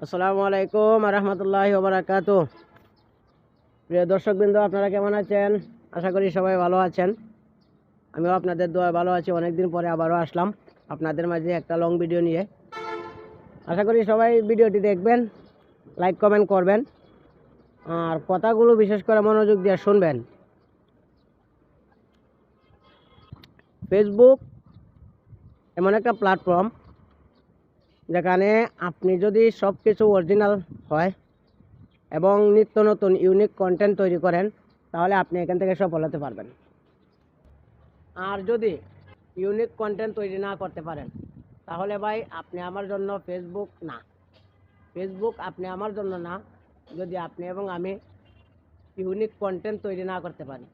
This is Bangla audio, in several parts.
আসসালামু আলাইকুম রহমতুল্লাহি ওয়া বারাকাতুহু। প্রিয় দর্শকবৃন্দ, আপনারা কেমন আছেন? আশা করি সবাই ভালো আছেন। আমিও আপনাদের দোয়ায় ভালো আছি। অনেকদিন পরে আবারও আসলাম আপনাদের মাঝে একটা লং ভিডিও নিয়ে। আশা করি সবাই ভিডিওটি দেখবেন, লাইক কমেন্ট করবেন, আর কথাগুলো বিশেষ করে মনোযোগ দিয়ে শুনবেন। ফেসবুক এমন একটা প্ল্যাটফর্ম যেখানে আপনি যদি সব কিছু অরিজিনাল হয় এবং নিত্য নতুন ইউনিক কন্টেন্ট তৈরি করেন, তাহলে আপনি এখান থেকে সফল হতে পারবেন। আর যদি ইউনিক কন্টেন্ট তৈরি না করতে পারেন, তাহলে ভাই আপনি আমার জন্য ফেসবুক না। ফেসবুক আপনি আমার জন্য না, যদি আপনি এবং আমি ইউনিক কন্টেন্ট তৈরি না করতে পারি।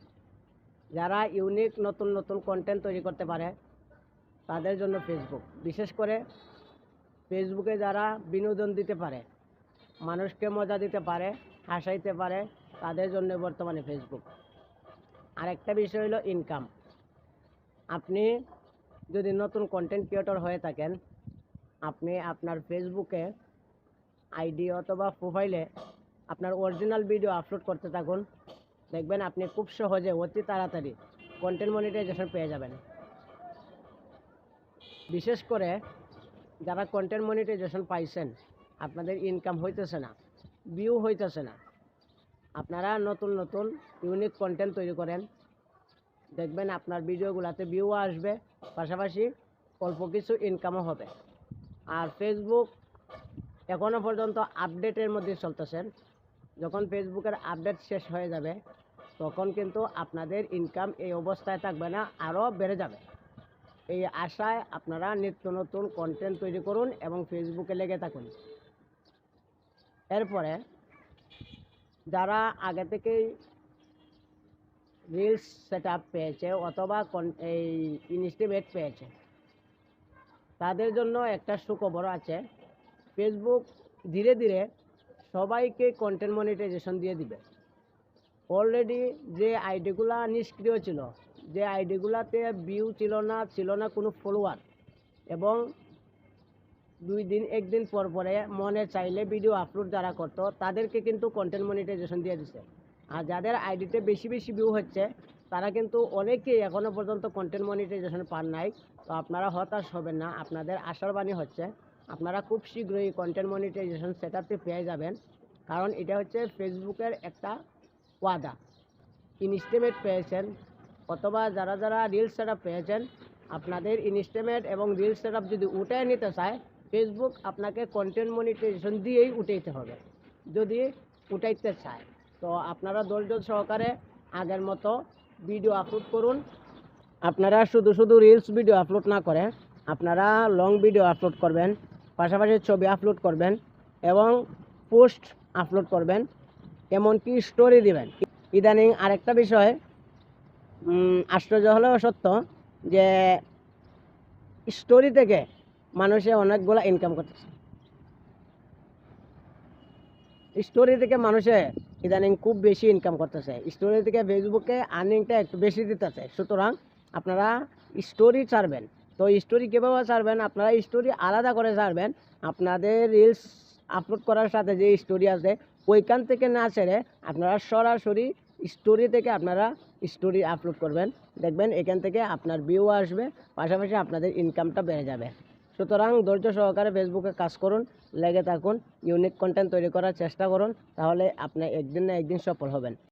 যারা ইউনিক নতুন নতুন কন্টেন্ট তৈরি করতে পারে তাদের জন্য ফেসবুক। বিশেষ করে ফেসবুকে যারা বিনোদন দিতে পারে, মানুষকে মজা দিতে পারে, হাসাইতে পারে, তাদের জন্য বর্তমানে ফেসবুক। আরেকটা বিষয় হলো ইনকাম। আপনি যদি নতুন কন্টেন্ট ক্রিয়েটর হয়ে থাকেন, আপনি আপনার ফেসবুকে আইডি অথবা প্রোফাইলে আপনার অরিজিনাল ভিডিও আপলোড করতে থাকুন। দেখবেন আপনি খুব সহজে অতি তাড়াতাড়ি কন্টেন্ট মনিটাইজেশন পেয়ে যাবেন। বিশেষ করে যারা কন্টেন্ট মনিটাইজেশন পাইছেন, আপনাদের ইনকাম হইতেছে না, ভিউ হইতেছে না, আপনারা নতুন নতুন ইউনিক কন্টেন্ট তৈরি করেন। দেখবেন আপনার ভিডিওগুলোতে ভিউ আসবে, পাশাপাশি অল্প কিছু ইনকামও হবে। আর ফেসবুক এখনও পর্যন্ত আপডেটের মধ্যে চলতেছেন। যখন ফেসবুকের আপডেট শেষ হয়ে যাবে, তখন কিন্তু আপনাদের ইনকাম এই অবস্থায় থাকবে না, আরও বেড়ে যাবে। এই আশায় আপনারা নিত্য নতুন কন্টেন্ট তৈরি করুন এবং ফেসবুকে লেগে থাকুন। এরপরে যারা আগে থেকেই রিলস সেট আপ পেয়েছে অথবা এই ইনস্টিমেট পেয়েছে, তাদের জন্য একটা সুখবর আছে। ফেসবুক ধীরে ধীরে সবাইকে কন্টেন্ট মনিটাইজেশন দিয়ে দিবে। অলরেডি যে আইডিগুলা নিষ্ক্রিয় ছিল, যে আইডিগুলাতে ভিউ ছিল না কোনো ফলোয়ার, এবং 2 দিন 1 দিন পর পরে মনে চাইলে ভিডিও আপলোড যারা করতো, তাদেরকে কিন্তু কন্টেন্ট মনিটাইজেশন দিয়ে দিচ্ছে। আর যাদের আইডিতে বেশি বেশি ভিউ হচ্ছে, তারা কিন্তু অনেকেই এখনও পর্যন্ত কন্টেন্ট মনিটাইজেশন পান নাই। তো আপনারা হতাশ হবেন না, আপনাদের আশার বাণী হচ্ছে আপনারা খুব শীঘ্রই কন্টেন্ট মনিটাইজেশন সেট আপটি পেয়ে যাবেন। কারণ এটা হচ্ছে ফেসবুকের একটা ওয়াদা। ইনস্টিমেট পেয়েছেন অথবা যারা যারা রিলস সেট আপ পেয়েছেন, আপনাদের ইনস্টিমেট এবং রিলস সেট আপ যদি উঠে নিতে চায়, ফেসবুক আপনাকে কন্টেন্ট মনিটাইজেশন দিয়েই উঠাইতে হবে। যদি উঠাইতে চায়, তো আপনারা ধৈর্য সহকারে আগের মতো ভিডিও আপলোড করুন। আপনারা শুধু শুধু রিলস ভিডিও আপলোড না করে আপনারা লং ভিডিও আপলোড করবেন, পাশাপাশি ছবি আপলোড করবেন এবং পোস্ট আপলোড করবেন, এমনকি স্টোরি দিবেন। ইদানিং আরেকটা বিষয় আশ্চর্য হলেও সত্য, যে স্টোরি থেকে মানুষে অনেকগুলো ইনকাম করতেছে। স্টোরি থেকে মানুষে ইদানিং খুব বেশি ইনকাম করতেছে। স্টোরি থেকে ফেসবুকে আর্নিংটা একটু বেশি দিতেছে। সুতরাং আপনারা স্টোরি ছাড়বেন। তো স্টোরি কীভাবে ছাড়বেন? আপনারা স্টোরি আলাদা করে ছাড়বেন। আপনাদের রিলস আপলোড করার সাথে যে স্টোরি আছে, ওইখান থেকে না ছেড়ে আপনারা সরাসরি স্টোরি থেকে আপনারা স্টোরি আপলোড করবেন। দেখবেন এখান থেকে আপনার ভিউ আসবে, পাশাপাশি আপনাদের ইনকামটা বেড়ে যাবে। সুতরাং ধৈর্য সহকারে ফেসবুকে কাজ করুন, লেগে থাকুন, ইউনিক কন্টেন্ট তৈরি করার চেষ্টা করুন, তাহলে আপনি একদিন না একদিন সফল হবেন।